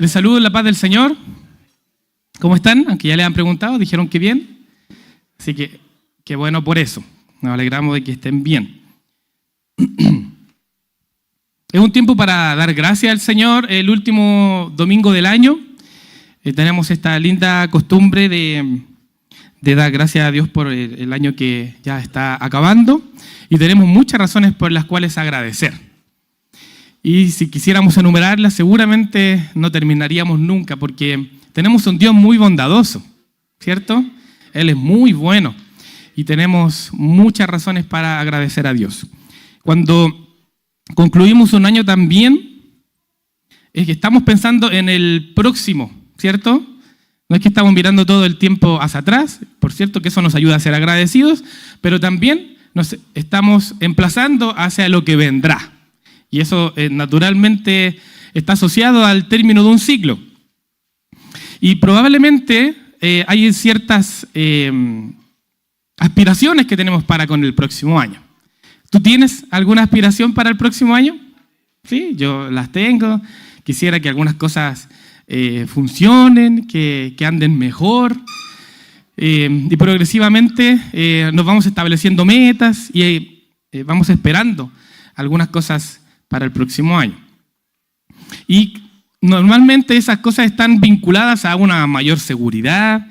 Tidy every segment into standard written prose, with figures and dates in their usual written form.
Les saludo en la paz del Señor. ¿Cómo están? Aunque ya les han preguntado, dijeron que bien. Así que, qué bueno por eso. Nos alegramos de que estén bien. Es un tiempo para dar gracias al Señor. El último domingo del año tenemos esta linda costumbre de dar gracias a Dios por el año que ya está acabando. Y tenemos muchas razones por las cuales agradecer. Y si quisiéramos enumerarlas, seguramente no terminaríamos nunca, porque tenemos un Dios muy bondadoso, ¿cierto? Él es muy bueno y tenemos muchas razones para agradecer a Dios. Cuando concluimos un año también, es que estamos pensando en el próximo, ¿cierto? No es que estamos mirando todo el tiempo hacia atrás, por cierto que eso nos ayuda a ser agradecidos, pero también nos estamos emplazando hacia lo que vendrá. Y eso naturalmente está asociado al término de un ciclo. Y probablemente hay ciertas aspiraciones que tenemos para con el próximo año. ¿Tú tienes alguna aspiración para el próximo año? Sí, yo las tengo. Quisiera que algunas cosas funcionen, que anden mejor. Y progresivamente nos vamos estableciendo metas y vamos esperando algunas cosas para el próximo año. Y normalmente esas cosas están vinculadas a una mayor seguridad,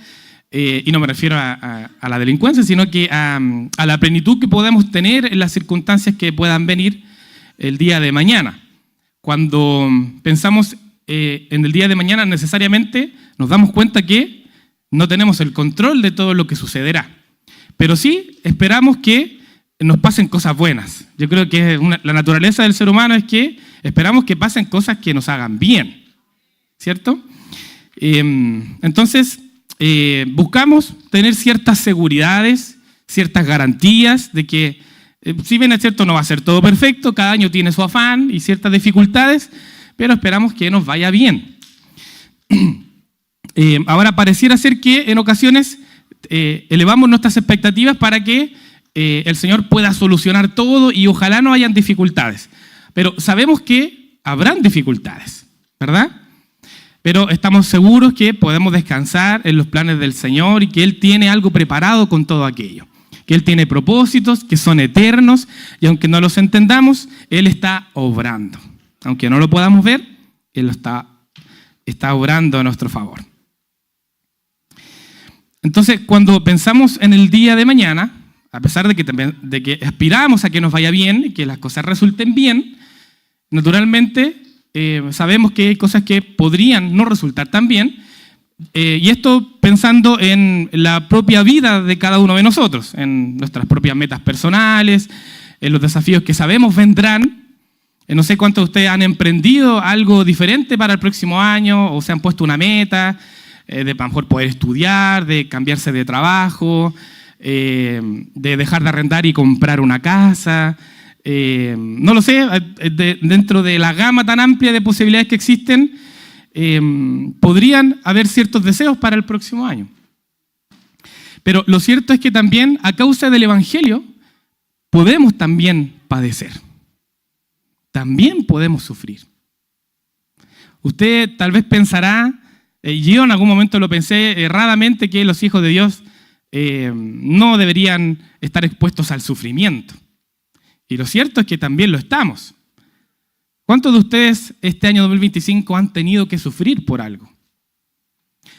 y no me refiero a la delincuencia, sino que a la plenitud que podemos tener en las circunstancias que puedan venir el día de mañana. Cuando pensamos en el día de mañana, necesariamente nos damos cuenta que no tenemos el control de todo lo que sucederá. Pero sí esperamos que nos pasen cosas buenas. Yo creo que la naturaleza del ser humano es que esperamos que pasen cosas que nos hagan bien, ¿cierto? Entonces, buscamos tener ciertas seguridades, ciertas garantías de que, si bien es cierto, no va a ser todo perfecto, cada año tiene su afán y ciertas dificultades, pero esperamos que nos vaya bien. Ahora, pareciera ser que en ocasiones elevamos nuestras expectativas para que el Señor pueda solucionar todo y ojalá no hayan dificultades. Pero sabemos que habrán dificultades, ¿verdad? Pero estamos seguros que podemos descansar en los planes del Señor y que Él tiene algo preparado con todo aquello. Que Él tiene propósitos que son eternos y aunque no los entendamos, Él está obrando. Aunque no lo podamos ver, Él lo está obrando a nuestro favor. Entonces, cuando pensamos en el día de mañana, a pesar de que aspiramos a que nos vaya bien y que las cosas resulten bien, naturalmente sabemos que hay cosas que podrían no resultar tan bien, y esto pensando en la propia vida de cada uno de nosotros, en nuestras propias metas personales, en los desafíos que sabemos vendrán. No sé cuántos de ustedes han emprendido algo diferente para el próximo año o se han puesto una meta de a lo mejor poder estudiar, de cambiarse de trabajo, de dejar de arrendar y comprar una casa, no lo sé, dentro de la gama tan amplia de posibilidades que existen, podrían haber ciertos deseos para el próximo año. Pero lo cierto es que también a causa del Evangelio podemos también padecer, también podemos sufrir. Usted tal vez pensará, yo en algún momento lo pensé erradamente, que los hijos de Dios no deberían estar expuestos al sufrimiento. Y lo cierto es que también lo estamos. ¿Cuántos de ustedes este año 2025 han tenido que sufrir por algo?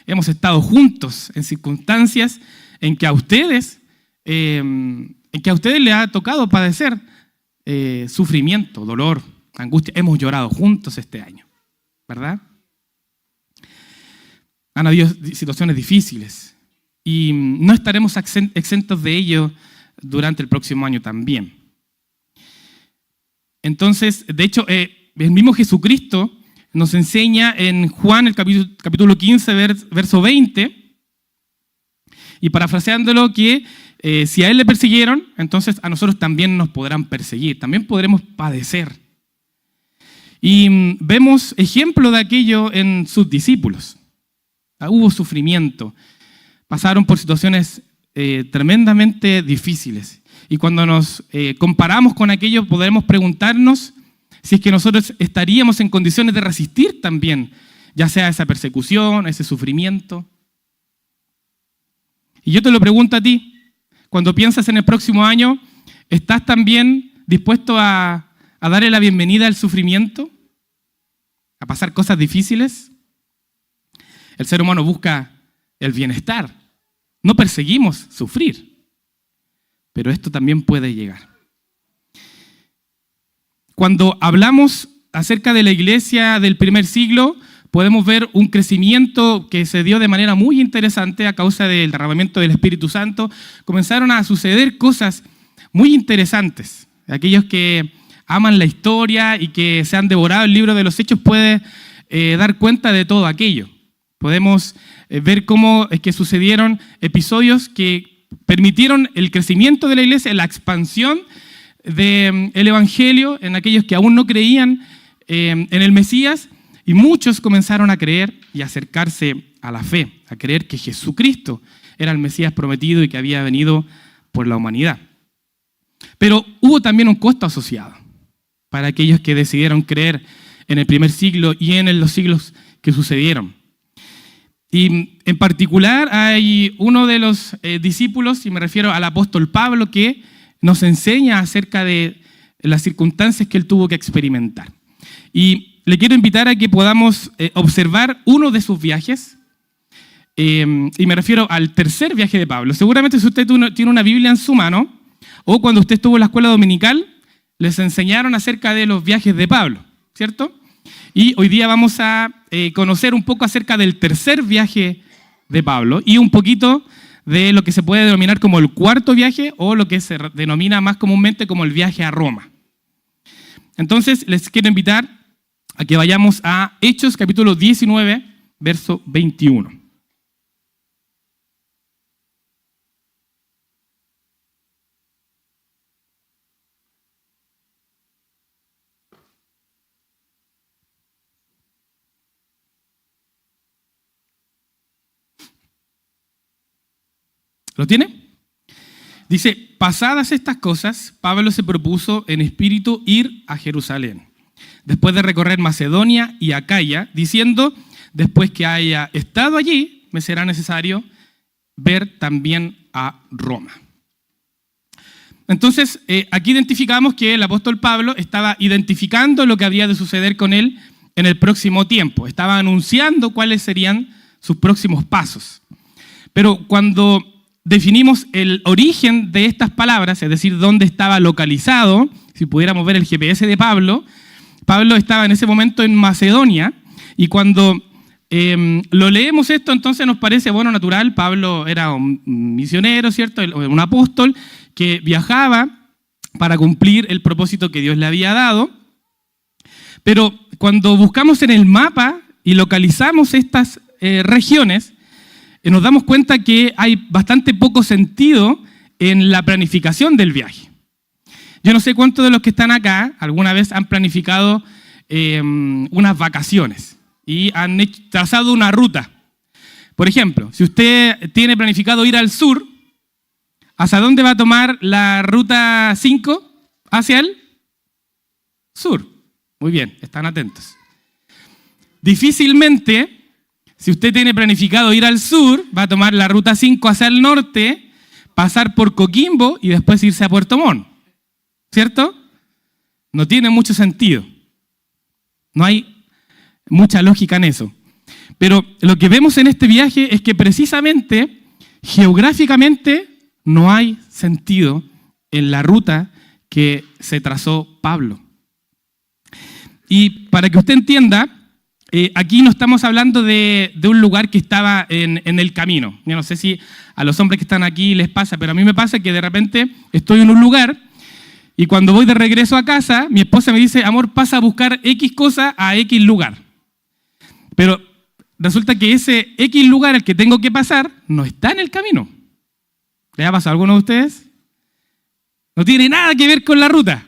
Hemos estado juntos en circunstancias en que a ustedes les ha tocado padecer sufrimiento, dolor, angustia. Hemos llorado juntos este año, ¿verdad? Han habido situaciones difíciles. Y no estaremos exentos de ello durante el próximo año también. Entonces, de hecho, el mismo Jesucristo nos enseña en Juan, el capítulo 15, verso 20, y parafraseándolo, que si a Él le persiguieron, entonces a nosotros también nos podrán perseguir, también podremos padecer. Y vemos ejemplo de aquello en sus discípulos. Hubo sufrimiento. Pasaron por situaciones tremendamente difíciles. Y cuando nos comparamos con aquello, podremos preguntarnos si es que nosotros estaríamos en condiciones de resistir también ya sea esa persecución, ese sufrimiento. Y yo te lo pregunto a ti, cuando piensas en el próximo año, ¿estás también dispuesto a darle la bienvenida al sufrimiento? ¿A pasar cosas difíciles? El ser humano busca el bienestar. No perseguimos sufrir, pero esto también puede llegar. Cuando hablamos acerca de la iglesia del primer siglo, podemos ver un crecimiento que se dio de manera muy interesante a causa del derramamiento del Espíritu Santo. Comenzaron a suceder cosas muy interesantes. Aquellos que aman la historia y que se han devorado el libro de los Hechos pueden dar cuenta de todo aquello. Podemos ver cómo es que sucedieron episodios que permitieron el crecimiento de la iglesia, la expansión del Evangelio en aquellos que aún no creían en el Mesías, y muchos comenzaron a creer y a acercarse a la fe, a creer que Jesucristo era el Mesías prometido y que había venido por la humanidad. Pero hubo también un costo asociado para aquellos que decidieron creer en el primer siglo y en los siglos que sucedieron. Y en particular hay uno de los discípulos, y me refiero al apóstol Pablo, que nos enseña acerca de las circunstancias que él tuvo que experimentar. Y le quiero invitar a que podamos observar uno de sus viajes, y me refiero al tercer viaje de Pablo. Seguramente si usted tiene una Biblia en su mano, o cuando usted estuvo en la escuela dominical, les enseñaron acerca de los viajes de Pablo, ¿cierto? Y hoy día vamos a conocer un poco acerca del tercer viaje de Pablo y un poquito de lo que se puede denominar como el cuarto viaje o lo que se denomina más comúnmente como el viaje a Roma. Entonces, les quiero invitar a que vayamos a Hechos capítulo 19, verso 21. ¿Lo tiene? Dice, pasadas estas cosas, Pablo se propuso en espíritu ir a Jerusalén, después de recorrer Macedonia y Acaya, diciendo, después que haya estado allí, me será necesario ver también a Roma. Entonces, aquí identificamos que el apóstol Pablo estaba identificando lo que había de suceder con él en el próximo tiempo. Estaba anunciando cuáles serían sus próximos pasos. Pero cuando definimos el origen de estas palabras, es decir, dónde estaba localizado, si pudiéramos ver el GPS de Pablo, Pablo estaba en ese momento en Macedonia, y cuando lo leemos esto, entonces nos parece, bueno, natural. Pablo era un misionero, ¿cierto? Un apóstol que viajaba para cumplir el propósito que Dios le había dado. Pero cuando buscamos en el mapa y localizamos estas regiones, nos damos cuenta que hay bastante poco sentido en la planificación del viaje. Yo no sé cuántos de los que están acá alguna vez han planificado unas vacaciones y han trazado una ruta. Por ejemplo, si usted tiene planificado ir al sur, ¿hacia dónde va a tomar la ruta 5? Hacia el sur. Muy bien, están atentos. Difícilmente, si usted tiene planificado ir al sur, va a tomar la ruta 5 hacia el norte, pasar por Coquimbo y después irse a Puerto Montt. ¿Cierto? No tiene mucho sentido. No hay mucha lógica en eso. Pero lo que vemos en este viaje es que precisamente, geográficamente, no hay sentido en la ruta que se trazó Pablo. Y para que usted entienda, aquí no estamos hablando de un lugar que estaba en el camino. Yo no sé si a los hombres que están aquí les pasa, pero a mí me pasa que de repente estoy en un lugar y cuando voy de regreso a casa, mi esposa me dice, amor, pasa a buscar X cosa a X lugar. Pero resulta que ese X lugar al que tengo que pasar no está en el camino. ¿Le ha pasado a alguno de ustedes? No tiene nada que ver con la ruta.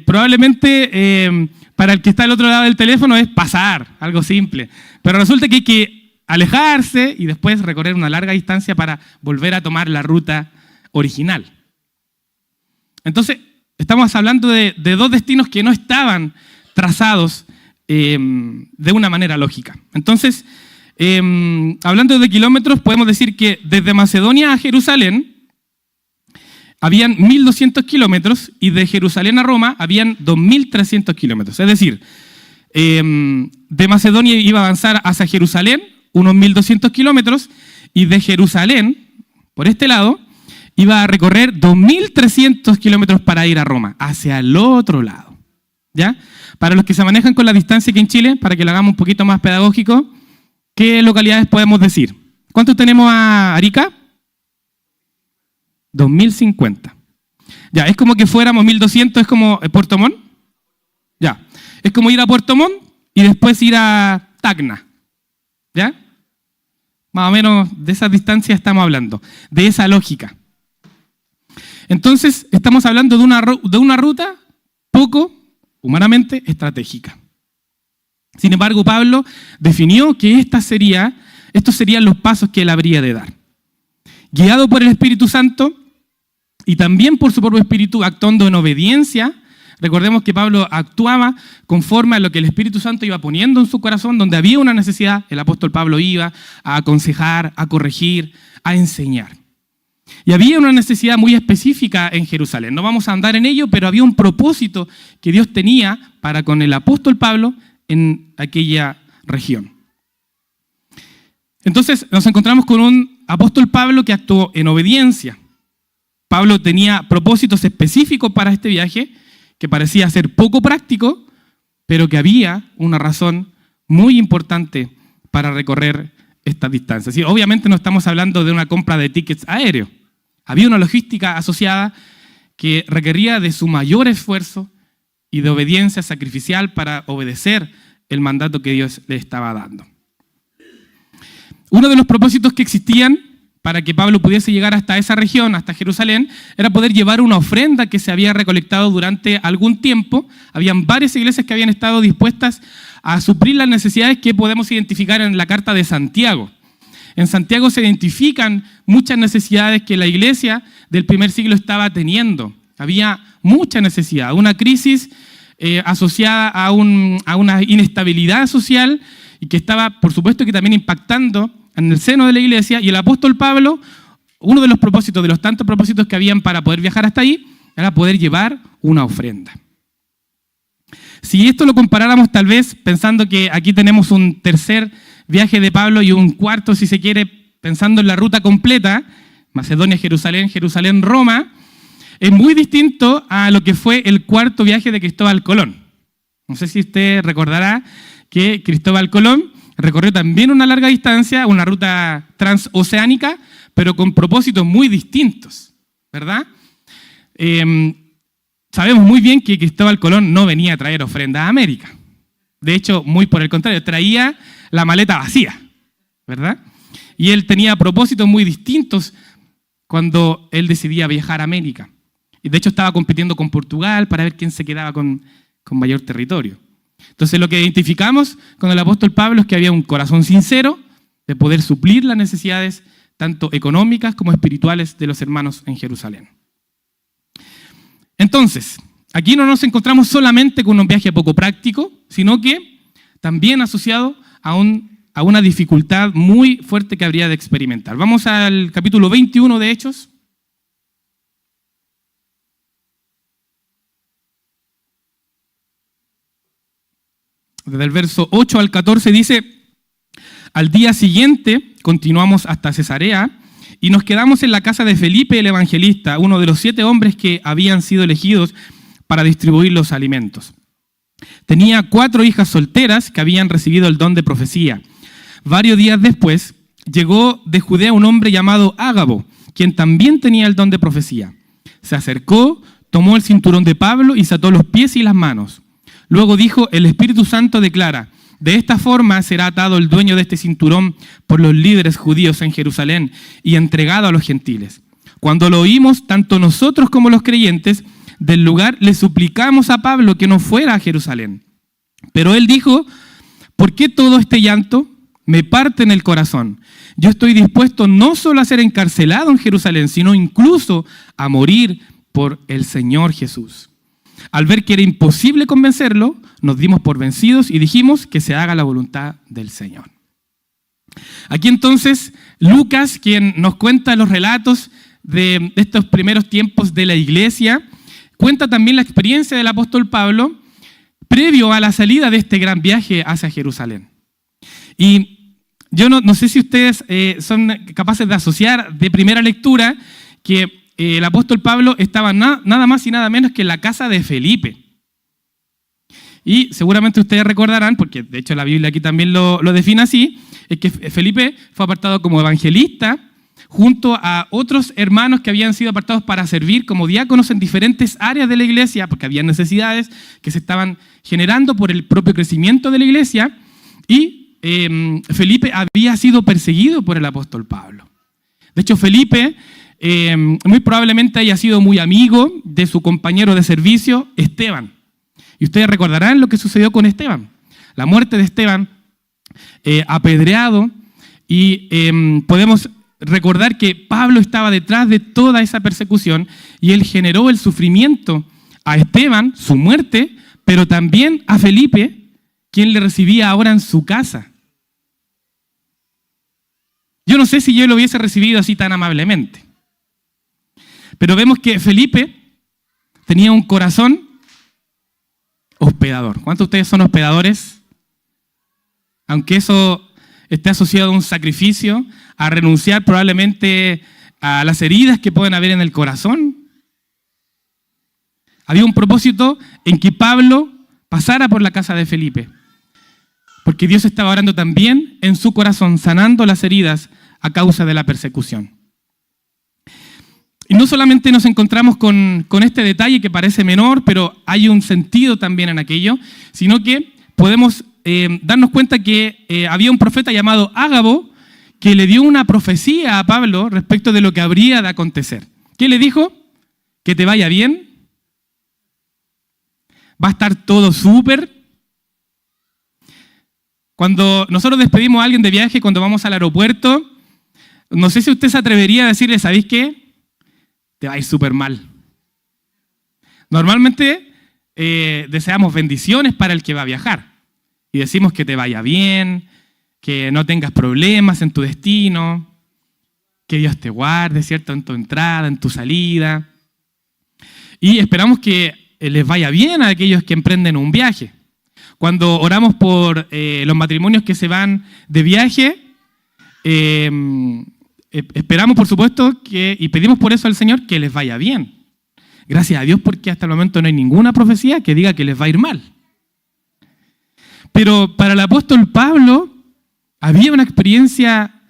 Probablemente para el que está al otro lado del teléfono es pasar, algo simple. Pero resulta que hay que alejarse y después recorrer una larga distancia para volver a tomar la ruta original. Entonces, estamos hablando de dos destinos que no estaban trazados de una manera lógica. Entonces, hablando de kilómetros, podemos decir que desde Macedonia a Jerusalén habían 1.200 kilómetros y de Jerusalén a Roma habían 2.300 kilómetros. Es decir, de Macedonia iba a avanzar hacia Jerusalén unos 1.200 kilómetros y de Jerusalén, por este lado, iba a recorrer 2.300 kilómetros para ir a Roma, hacia el otro lado. ¿Ya? Para los que se manejan con la distancia aquí en Chile, para que lo hagamos un poquito más pedagógico, ¿qué localidades podemos decir? ¿Cuánto tenemos a Arica? 2.050. Ya, es como que fuéramos 1.200, es como Puerto Montt. Ya, es como ir a Puerto Montt y después ir a Tacna. ¿Ya? Más o menos de esa distancia estamos hablando, de esa lógica. Entonces, estamos hablando de una ruta poco, humanamente, estratégica. Sin embargo, Pablo definió que estos serían los pasos que él habría de dar. Guiado por el Espíritu Santo y también por su propio Espíritu, actuando en obediencia. Recordemos que Pablo actuaba conforme a lo que el Espíritu Santo iba poniendo en su corazón, donde había una necesidad, el apóstol Pablo iba a aconsejar, a corregir, a enseñar. Y había una necesidad muy específica en Jerusalén. No vamos a andar en ello, pero había un propósito que Dios tenía para con el apóstol Pablo en aquella región. Entonces nos encontramos con un apóstol Pablo que actuó en obediencia. Pablo tenía propósitos específicos para este viaje, que parecía ser poco práctico, pero que había una razón muy importante para recorrer estas distancias. Y obviamente no estamos hablando de una compra de tickets aéreos. Había una logística asociada que requería de su mayor esfuerzo y de obediencia sacrificial para obedecer el mandato que Dios le estaba dando. Uno de los propósitos que existían para que Pablo pudiese llegar hasta esa región, hasta Jerusalén, era poder llevar una ofrenda que se había recolectado durante algún tiempo. Habían varias iglesias que habían estado dispuestas a suplir las necesidades que podemos identificar en la carta de Santiago. En Santiago se identifican muchas necesidades que la iglesia del primer siglo estaba teniendo. Había mucha necesidad, una crisis asociada a una inestabilidad social y que estaba, por supuesto, que también impactando en el seno de la iglesia. Y el apóstol Pablo, uno de los propósitos, de los tantos propósitos que habían para poder viajar hasta ahí, era poder llevar una ofrenda. Si esto lo comparáramos tal vez pensando que aquí tenemos un tercer viaje de Pablo y un cuarto, si se quiere, pensando en la ruta completa, Macedonia, Jerusalén, Jerusalén, Roma, es muy distinto a lo que fue el cuarto viaje de Cristóbal Colón. No sé si usted recordará que Cristóbal Colón recorrió también una larga distancia, una ruta transoceánica, pero con propósitos muy distintos, ¿verdad? Sabemos muy bien que Cristóbal Colón no venía a traer ofrendas a América. De hecho, muy por el contrario, traía la maleta vacía, ¿verdad? Y él tenía propósitos muy distintos cuando él decidía viajar a América. Y de hecho estaba compitiendo con Portugal para ver quién se quedaba con mayor territorio. Entonces lo que identificamos con el apóstol Pablo es que había un corazón sincero de poder suplir las necesidades tanto económicas como espirituales de los hermanos en Jerusalén. Entonces, aquí no nos encontramos solamente con un viaje poco práctico, sino que también asociado a una dificultad muy fuerte que habría de experimentar. Vamos al capítulo 21 de Hechos. Desde el verso 8 al 14 dice: al día siguiente continuamos hasta Cesarea y nos quedamos en la casa de Felipe el evangelista, uno de los 7 hombres que habían sido elegidos para distribuir los alimentos. Tenía 4 hijas solteras que habían recibido el don de profecía. Varios días después llegó de Judea un hombre llamado Ágabo, quien también tenía el don de profecía. Se acercó, tomó el cinturón de Pablo y se ató los pies y las manos. Luego dijo: el Espíritu Santo declara, de esta forma será atado el dueño de este cinturón por los líderes judíos en Jerusalén y entregado a los gentiles. Cuando lo oímos, tanto nosotros como los creyentes del lugar le suplicamos a Pablo que no fuera a Jerusalén. Pero él dijo: ¿por qué todo este llanto? Me parte en el corazón. Yo estoy dispuesto no solo a ser encarcelado en Jerusalén, sino incluso a morir por el Señor Jesús. Al ver que era imposible convencerlo, nos dimos por vencidos y dijimos que se haga la voluntad del Señor. Aquí entonces Lucas, quien nos cuenta los relatos de estos primeros tiempos de la iglesia, cuenta también la experiencia del apóstol Pablo previo a la salida de este gran viaje hacia Jerusalén. Y yo no sé si ustedes son capaces de asociar de primera lectura que el apóstol Pablo estaba nada más y nada menos que en la casa de Felipe. Y seguramente ustedes recordarán, porque de hecho la Biblia aquí también lo define así, es que Felipe fue apartado como evangelista junto a otros hermanos que habían sido apartados para servir como diáconos en diferentes áreas de la iglesia, porque había necesidades que se estaban generando por el propio crecimiento de la iglesia, y Felipe había sido perseguido por el apóstol Pablo. De hecho, Felipe muy probablemente haya sido muy amigo de su compañero de servicio, Esteban. Y ustedes recordarán lo que sucedió con Esteban. La muerte de Esteban, apedreado, y podemos recordar que Pablo estaba detrás de toda esa persecución y él generó el sufrimiento a Esteban, su muerte, pero también a Felipe, quien le recibía ahora en su casa. Yo no sé si yo lo hubiese recibido así tan amablemente, pero vemos que Felipe tenía un corazón hospedador. ¿Cuántos de ustedes son hospedadores? Aunque eso esté asociado a un sacrificio, a renunciar probablemente a las heridas que pueden haber en el corazón. Había un propósito en que Pablo pasara por la casa de Felipe, porque Dios estaba orando también en su corazón, sanando las heridas a causa de la persecución. Y no solamente nos encontramos con este detalle que parece menor, pero hay un sentido también en aquello, sino que podemos darnos cuenta que había un profeta llamado Ágabo que le dio una profecía a Pablo respecto de lo que habría de acontecer. ¿Qué le dijo? Que te vaya bien, va a estar todo súper. Cuando nosotros despedimos a alguien de viaje, cuando vamos al aeropuerto, no sé si usted se atrevería a decirle, ¿sabéis qué? Te va a ir súper mal. Normalmente deseamos bendiciones para el que va a viajar y decimos que te vaya bien, que no tengas problemas en tu destino, que Dios te guarde, ¿cierto? En tu entrada, en tu salida. Y esperamos que les vaya bien a aquellos que emprenden un viaje. Cuando oramos por los matrimonios que se van de viaje, esperamos, por supuesto, y pedimos por eso al Señor que les vaya bien. Gracias a Dios, porque hasta el momento no hay ninguna profecía que diga que les va a ir mal. Pero para el apóstol Pablo había una experiencia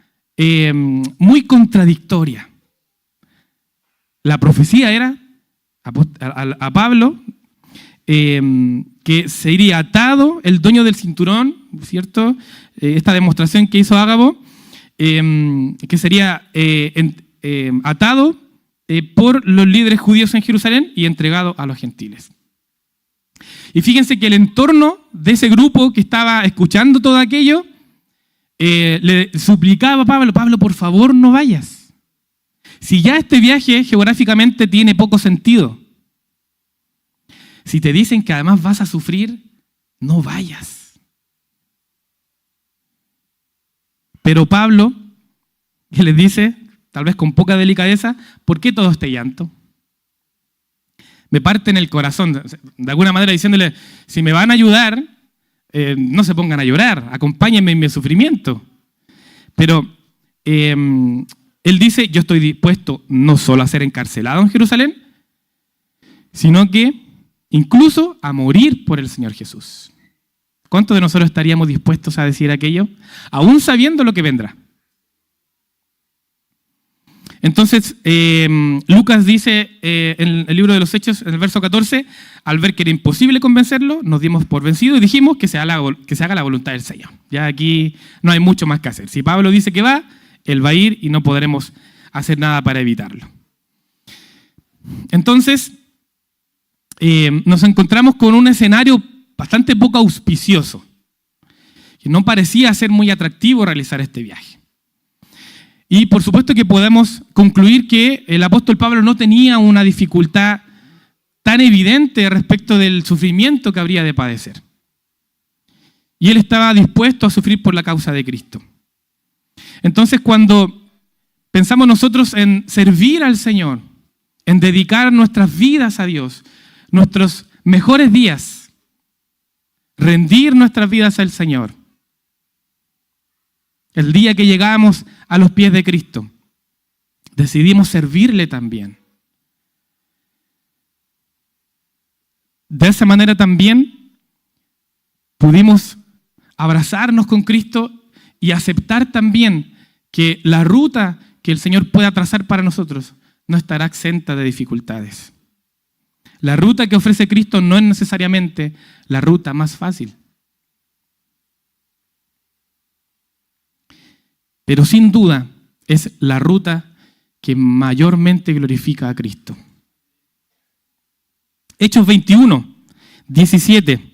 muy contradictoria. La profecía era a Pablo que se iría atado el dueño del cinturón, ¿cierto? Esta demostración que hizo Ágabo, que sería atado por los líderes judíos en Jerusalén y entregado a los gentiles. Y fíjense que el entorno de ese grupo que estaba escuchando todo aquello le suplicaba a Pablo, Pablo, por favor no vayas. Si ya este viaje geográficamente tiene poco sentido, si te dicen que además vas a sufrir, no vayas. Pero Pablo, que les dice, tal vez con poca delicadeza, ¿por qué todo este llanto? Me parte en el corazón, de alguna manera diciéndole, si me van a ayudar, no se pongan a llorar, acompáñenme en mi sufrimiento. Pero él dice, yo estoy dispuesto no solo a ser encarcelado en Jerusalén, sino que incluso a morir por el Señor Jesús. ¿Cuántos de nosotros estaríamos dispuestos a decir aquello? Aún sabiendo lo que vendrá. Entonces, Lucas dice en el libro de los Hechos, en el verso 14, al ver que era imposible convencerlo, nos dimos por vencidos y dijimos que se haga la voluntad del Señor. Ya aquí no hay mucho más que hacer. Si Pablo dice que va, él va a ir y no podremos hacer nada para evitarlo. Entonces, nos encontramos con un escenario bastante poco auspicioso, que no parecía ser muy atractivo realizar este viaje. Y por supuesto que podemos concluir que el apóstol Pablo no tenía una dificultad tan evidente respecto del sufrimiento que habría de padecer. y él estaba dispuesto a sufrir por la causa de Cristo. Entonces, cuando pensamos nosotros en servir al Señor, en dedicar nuestras vidas a Dios, nuestros mejores días, rendir nuestras vidas al Señor, el día que llegamos a los pies de Cristo, decidimos servirle también. De esa manera también pudimos abrazarnos con Cristo y aceptar también que la ruta que el Señor pueda trazar para nosotros no estará exenta de dificultades. La ruta que ofrece Cristo no es necesariamente la ruta más fácil. Pero sin duda es la ruta que mayormente glorifica a Cristo. Hechos 21, 17.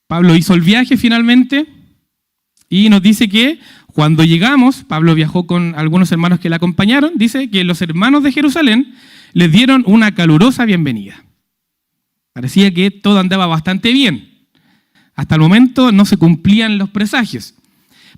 Pablo hizo el viaje finalmente y nos dice que cuando llegamos, Pablo viajó con algunos hermanos que le acompañaron, dice que los hermanos de Jerusalén les dieron una calurosa bienvenida. Parecía que todo andaba bastante bien. Hasta el momento no se cumplían los presagios.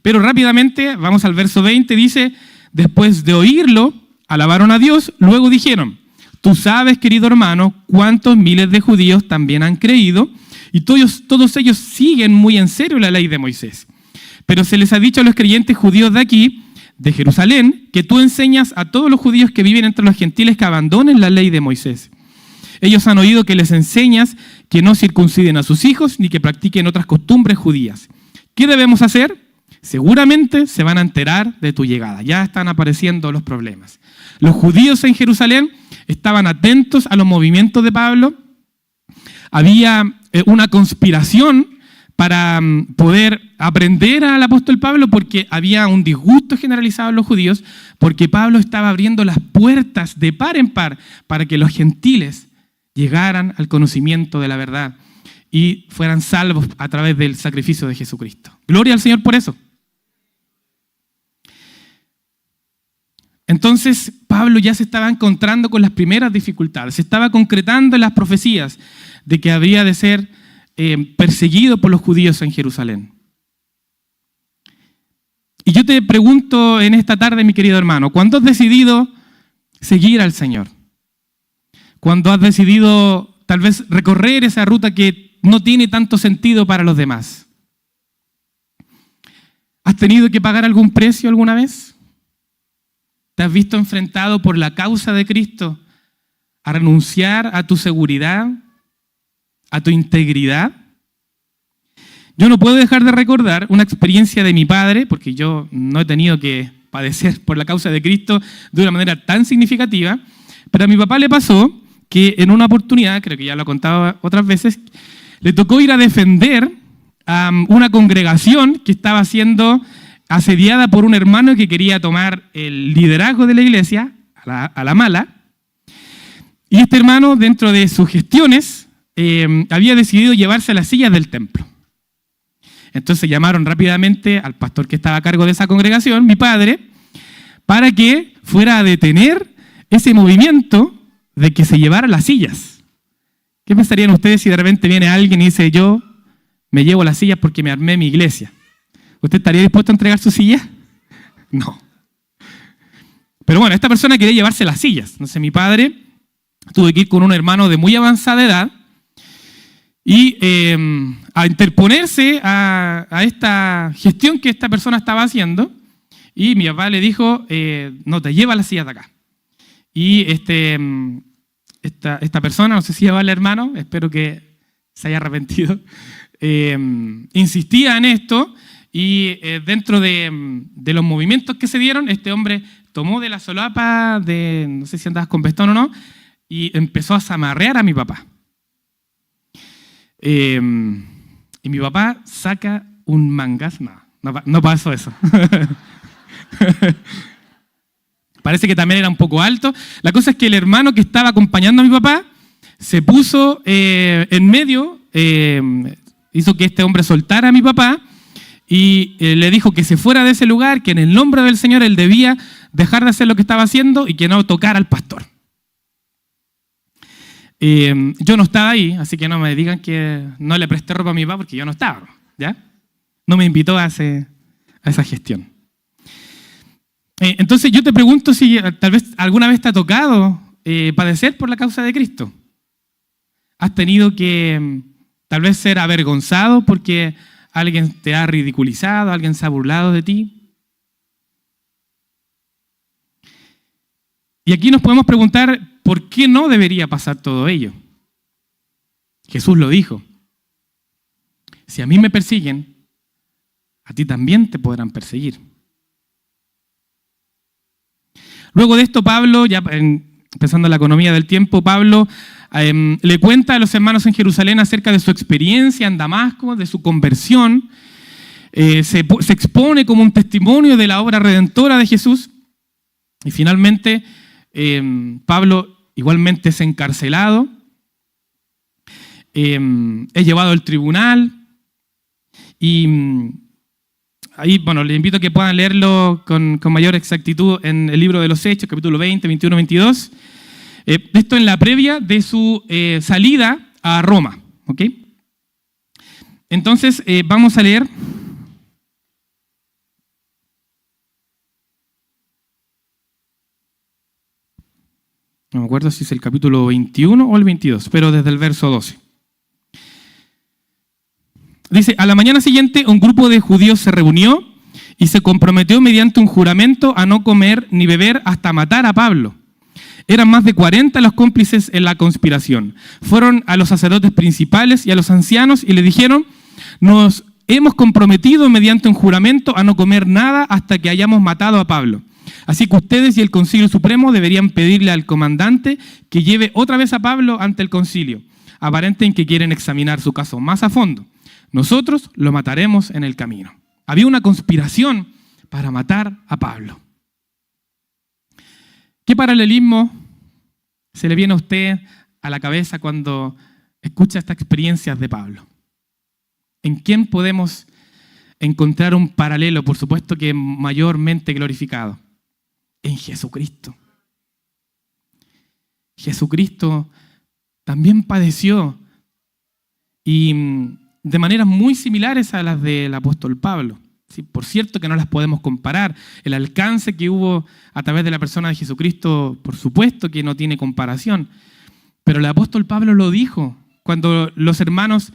Pero rápidamente, vamos al verso 20, dice, después de oírlo, alabaron a Dios, luego dijeron, tú sabes, querido hermano, cuántos miles de judíos también han creído, y todos ellos siguen muy en serio la ley de Moisés. Pero se les ha dicho a los creyentes judíos de aquí, de Jerusalén, que tú enseñas a todos los judíos que viven entre los gentiles que abandonen la ley de Moisés. Ellos han oído que les enseñas que no circunciden a sus hijos ni que practiquen otras costumbres judías. ¿Qué debemos hacer? Seguramente se van a enterar de tu llegada. Ya están apareciendo los problemas. Los judíos en Jerusalén estaban atentos a los movimientos de Pablo. Había una conspiración para poder aprender al apóstol Pablo porque había un disgusto generalizado en los judíos porque Pablo estaba abriendo las puertas de par en par para que los gentiles llegaran al conocimiento de la verdad y fueran salvos a través del sacrificio de Jesucristo. Gloria al Señor por eso. Entonces Pablo ya se estaba encontrando con las primeras dificultades, se estaba concretando en las profecías de que habría de ser perseguido por los judíos en Jerusalén. Y yo te pregunto en esta tarde, mi querido hermano, ¿cuándo has decidido seguir al Señor? ¿Cuándo has decidido tal vez recorrer esa ruta que no tiene tanto sentido para los demás? ¿Has tenido que pagar algún precio alguna vez? ¿Te has visto enfrentado por la causa de Cristo a renunciar a tu seguridad, a tu integridad? Yo no puedo dejar de recordar una experiencia de mi padre, porque yo no he tenido que padecer por la causa de Cristo de una manera tan significativa, pero a mi papá le pasó que en una oportunidad, creo que ya lo he contado otras veces, le tocó ir a defender a una congregación que estaba siendo asediada por un hermano que quería tomar el liderazgo de la iglesia a la mala. Y este hermano, dentro de sus gestiones, había decidido llevarse las sillas del templo. Entonces llamaron rápidamente al pastor que estaba a cargo de esa congregación, mi padre, para que fuera a detener ese movimiento de que se llevaran las sillas. ¿Qué pensarían ustedes si de repente viene alguien y dice, yo me llevo las sillas porque me armé mi iglesia? ¿Usted estaría dispuesto a entregar su silla? No. Pero bueno, esta persona quería llevarse las sillas. Entonces mi padre tuvo que ir con un hermano de muy avanzada edad y a interponerse a esta gestión que esta persona estaba haciendo. Y mi papá le dijo, no, te lleva las sillas de acá. Y esta persona, no sé si lleva al hermano, espero que se haya arrepentido, insistía en esto y dentro de los movimientos que se dieron, este hombre tomó de la solapa, no sé si andabas con vestón o no, y empezó a zamarrear a mi papá. Y mi papá saca un mangazo. No pasó eso. Parece que también era un poco alto. La cosa es que el hermano que estaba acompañando a mi papá se puso en medio, hizo que este hombre soltara a mi papá y le dijo que se fuera de ese lugar, que en el nombre del Señor él debía dejar de hacer lo que estaba haciendo y que no tocara al pastor. Yo no estaba ahí, así que no me digan que no le presté ropa a mi papá porque yo no estaba, ¿ya? No me invitó a esa gestión. Entonces yo te pregunto si tal vez alguna vez te ha tocado padecer por la causa de Cristo. ¿Has tenido que tal vez ser avergonzado porque alguien te ha ridiculizado, alguien se ha burlado de ti? Y aquí nos podemos preguntar, ¿por qué no debería pasar todo ello? Jesús lo dijo. Si a mí me persiguen, a ti también te podrán perseguir. Luego de esto, Pablo, ya empezando la economía del tiempo, Pablo le cuenta a los hermanos en Jerusalén acerca de su experiencia en Damasco, de su conversión. Se expone como un testimonio de la obra redentora de Jesús. Y finalmente, Pablo igualmente es encarcelado, es llevado al tribunal y ahí, bueno, les invito a que puedan leerlo con mayor exactitud en el libro de los Hechos, capítulo 20, 21, 22. Esto en la previa de su salida a Roma. ¿Ok? Entonces, vamos a leer. No me acuerdo si es el capítulo 21 o el 22, pero desde el verso 12. Dice, a la mañana siguiente un grupo de judíos se reunió y se comprometió mediante un juramento a no comer ni beber hasta matar a Pablo. Eran más de 40 los cómplices en la conspiración. Fueron a los sacerdotes principales y a los ancianos y le dijeron, nos hemos comprometido mediante un juramento a no comer nada hasta que hayamos matado a Pablo. Así que ustedes y el Concilio Supremo deberían pedirle al comandante que lleve otra vez a Pablo ante el concilio. Aparenten que quieren examinar su caso más a fondo. Nosotros lo mataremos en el camino. Había una conspiración para matar a Pablo. ¿Qué paralelismo se le viene a usted a la cabeza cuando escucha estas experiencias de Pablo? ¿En quién podemos encontrar un paralelo? Por supuesto que mayormente glorificado. En Jesucristo. Jesucristo también padeció y de maneras muy similares a las del apóstol Pablo. Sí, por cierto que no las podemos comparar. El alcance que hubo a través de la persona de Jesucristo, por supuesto que no tiene comparación. Pero el apóstol Pablo lo dijo cuando los hermanos,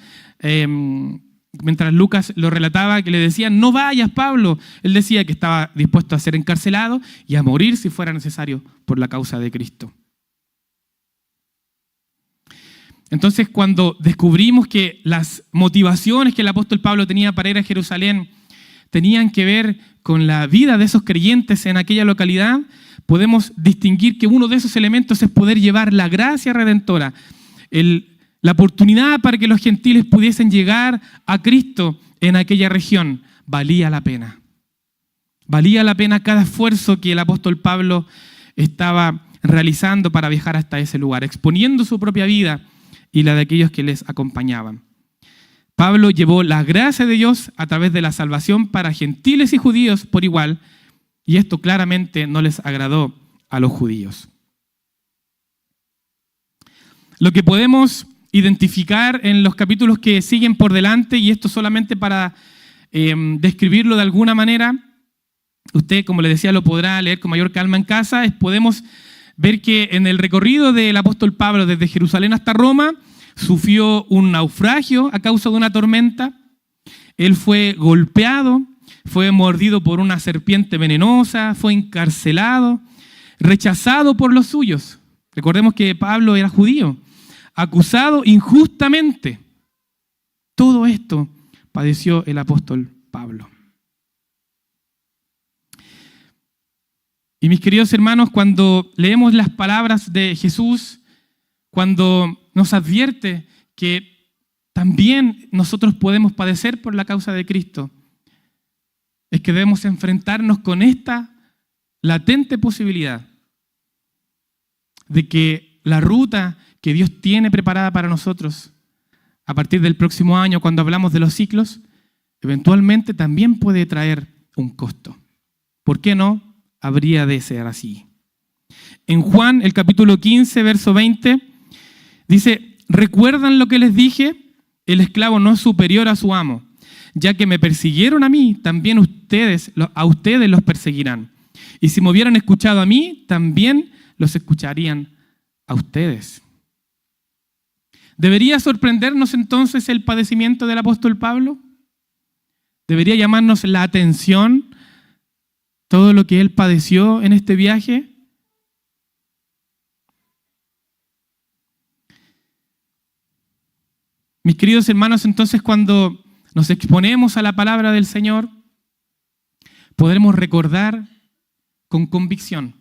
mientras Lucas lo relataba, que le decían, no vayas, Pablo. Él decía que estaba dispuesto a ser encarcelado y a morir si fuera necesario por la causa de Cristo. Entonces, cuando descubrimos que las motivaciones que el apóstol Pablo tenía para ir a Jerusalén tenían que ver con la vida de esos creyentes en aquella localidad, podemos distinguir que uno de esos elementos es poder llevar la gracia redentora, la oportunidad para que los gentiles pudiesen llegar a Cristo en aquella región. Valía la pena. Valía la pena cada esfuerzo que el apóstol Pablo estaba realizando para viajar hasta ese lugar, exponiendo su propia vida y la de aquellos que les acompañaban. Pablo llevó la gracia de Dios a través de la salvación para gentiles y judíos por igual, y esto claramente no les agradó a los judíos. Lo que podemos identificar en los capítulos que siguen por delante, y esto solamente para describirlo de alguna manera, usted, como le decía, lo podrá leer con mayor calma en casa, podemos ver que en el recorrido del apóstol Pablo desde Jerusalén hasta Roma, sufrió un naufragio a causa de una tormenta. Él fue golpeado, fue mordido por una serpiente venenosa, fue encarcelado, rechazado por los suyos. Recordemos que Pablo era judío, acusado injustamente. Todo esto padeció el apóstol Pablo. Y mis queridos hermanos, cuando leemos las palabras de Jesús, cuando nos advierte que también nosotros podemos padecer por la causa de Cristo, es que debemos enfrentarnos con esta latente posibilidad de que la ruta que Dios tiene preparada para nosotros a partir del próximo año, cuando hablamos de los ciclos, eventualmente también puede traer un costo. ¿Por qué no habría de ser así? En Juan, el capítulo 15, verso 20, dice: ¿recuerdan lo que les dije? El esclavo no es superior a su amo. Ya que me persiguieron a mí, también a ustedes los perseguirán. Y si me hubieran escuchado a mí, también los escucharían a ustedes. ¿Debería sorprendernos entonces el padecimiento del apóstol Pablo? ¿Debería llamarnos la atención todo lo que él padeció en este viaje? Mis queridos hermanos, entonces cuando nos exponemos a la palabra del Señor, podremos recordar con convicción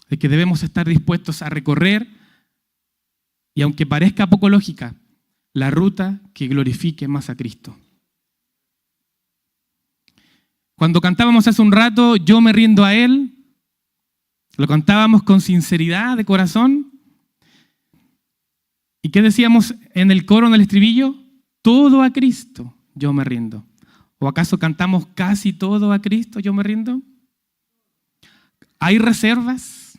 de que debemos estar dispuestos a recorrer, y aunque parezca poco lógica, la ruta que glorifique más a Cristo. Cuando cantábamos hace un rato, yo me rindo a Él, lo cantábamos con sinceridad de corazón. ¿Y qué decíamos en el coro, en el estribillo? Todo a Cristo, yo me rindo. ¿O acaso cantamos casi todo a Cristo, yo me rindo? ¿Hay reservas?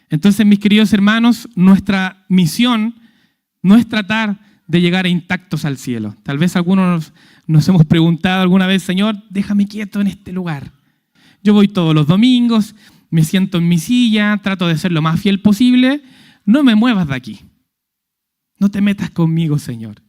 Entonces, mis queridos hermanos, nuestra misión no es tratar de llegar intactos al cielo. Tal vez algunos nos hemos preguntado alguna vez: Señor, déjame quieto en este lugar. Yo voy todos los domingos, me siento en mi silla, trato de ser lo más fiel posible. No me muevas de aquí. No te metas conmigo, Señor.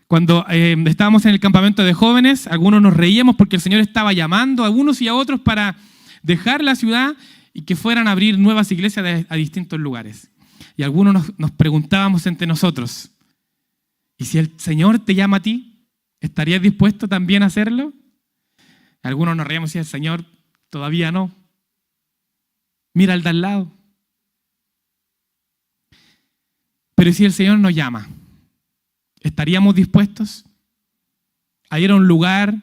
Cuando estábamos en el campamento de jóvenes, algunos nos reíamos porque el Señor estaba llamando a unos y a otros para dejar la ciudad y que fueran a abrir nuevas iglesias a distintos lugares. Y algunos nos preguntábamos entre nosotros: ¿y si el Señor te llama a ti, estarías dispuesto también a hacerlo? Algunos nos reíamos y decían: Señor, todavía no. Mira al de al lado. Pero si el Señor nos llama, ¿estaríamos dispuestos a ir a un lugar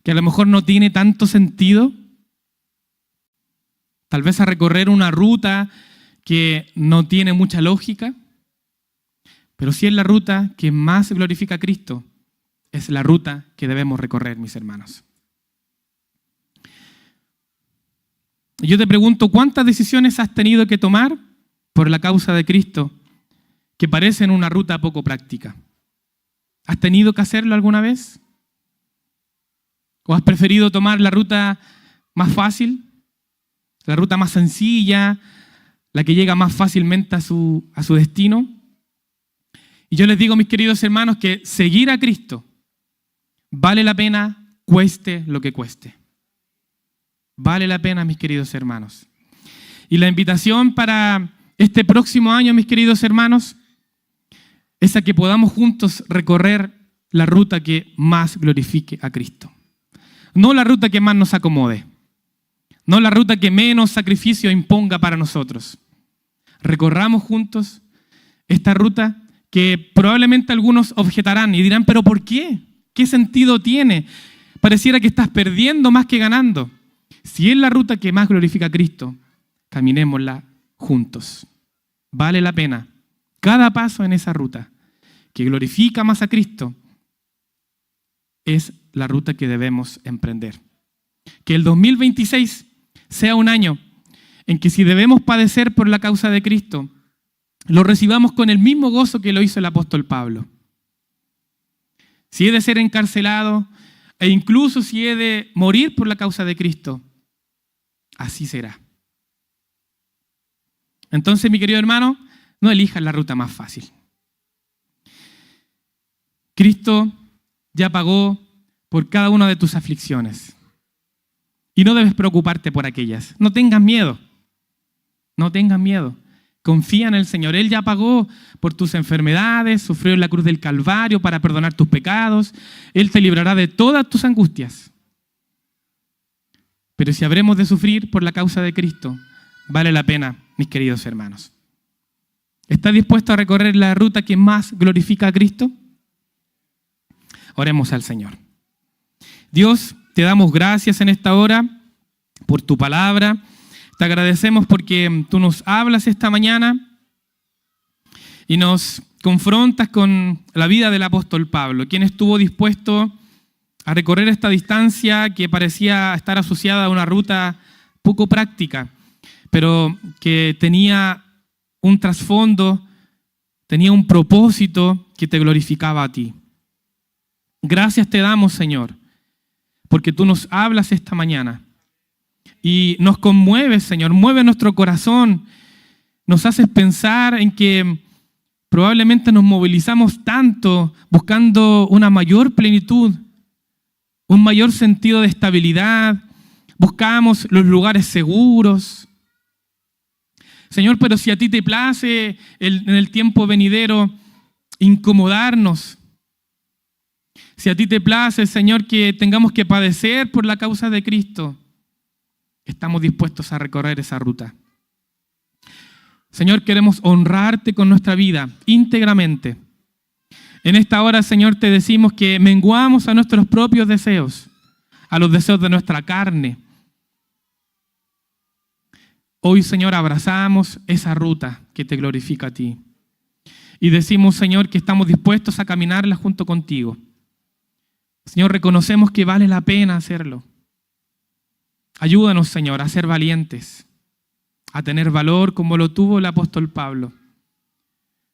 que a lo mejor no tiene tanto sentido? Tal vez a recorrer una ruta que no tiene mucha lógica, pero sí es la ruta que más glorifica a Cristo. Es la ruta que debemos recorrer, mis hermanos. Yo te pregunto: ¿cuántas decisiones has tenido que tomar por la causa de Cristo que parecen una ruta poco práctica? ¿Has tenido que hacerlo alguna vez? ¿O has preferido tomar la ruta más fácil, la ruta más sencilla, la que llega más fácilmente a su destino? Y yo les digo, mis queridos hermanos, que seguir a Cristo vale la pena, cueste lo que cueste. Vale la pena, mis queridos hermanos. Y la invitación para este próximo año, mis queridos hermanos, es a que podamos juntos recorrer la ruta que más glorifique a Cristo. No la ruta que más nos acomode. No la ruta que menos sacrificio imponga para nosotros. Recorramos juntos esta ruta que probablemente algunos objetarán y dirán: ¿pero por qué? ¿Qué sentido tiene? Pareciera que estás perdiendo más que ganando. Si es la ruta que más glorifica a Cristo, caminémosla juntos. Vale la pena. Cada paso en esa ruta que glorifica más a Cristo es la ruta que debemos emprender. Que el 2026 sea un año en que, si debemos padecer por la causa de Cristo, lo recibamos con el mismo gozo que lo hizo el apóstol Pablo. Si he de ser encarcelado e incluso si he de morir por la causa de Cristo, así será. Entonces, mi querido hermano, no elijas la ruta más fácil. Cristo ya pagó por cada una de tus aflicciones. Y no debes preocuparte por aquellas. No tengas miedo. No tengas miedo. Confía en el Señor. Él ya pagó por tus enfermedades, sufrió en la cruz del Calvario para perdonar tus pecados. Él te librará de todas tus angustias. Pero si habremos de sufrir por la causa de Cristo, vale la pena, mis queridos hermanos. ¿Estás dispuesto a recorrer la ruta que más glorifica a Cristo? Oremos al Señor. Dios, te damos gracias en esta hora por tu palabra. Te agradecemos porque tú nos hablas esta mañana. y nos confrontas con la vida del apóstol Pablo, quien estuvo dispuesto a recorrer esta distancia que parecía estar asociada a una ruta poco práctica, pero que tenía un trasfondo, tenía un propósito que te glorificaba a ti. Gracias te damos, Señor, porque tú nos hablas esta mañana y nos conmueves, Señor, mueve nuestro corazón, nos haces pensar en que probablemente nos movilizamos tanto buscando una mayor plenitud, un mayor sentido de estabilidad, buscamos los lugares seguros. Señor, pero si a ti te place en el tiempo venidero incomodarnos, si a ti te place, Señor, que tengamos que padecer por la causa de Cristo, estamos dispuestos a recorrer esa ruta. Señor, queremos honrarte con nuestra vida íntegramente. En esta hora, Señor, te decimos que menguamos a nuestros propios deseos, a los deseos de nuestra carne. Hoy, Señor, abrazamos esa ruta que te glorifica a ti. Y decimos, Señor, que estamos dispuestos a caminarla junto contigo. Señor, reconocemos que vale la pena hacerlo. Ayúdanos, Señor, a ser valientes, a tener valor como lo tuvo el apóstol Pablo.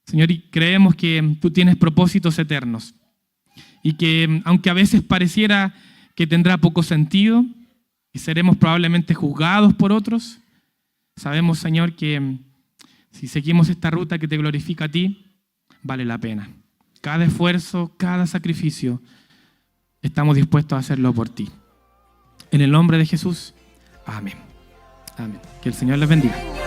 Señor, y creemos que tú tienes propósitos eternos y que aunque a veces pareciera que tendrá poco sentido y seremos probablemente juzgados por otros, sabemos, Señor, que si seguimos esta ruta que te glorifica a ti, vale la pena. Cada esfuerzo, cada sacrificio, estamos dispuestos a hacerlo por ti. En el nombre de Jesús, amén. Amén. Que el Señor les bendiga.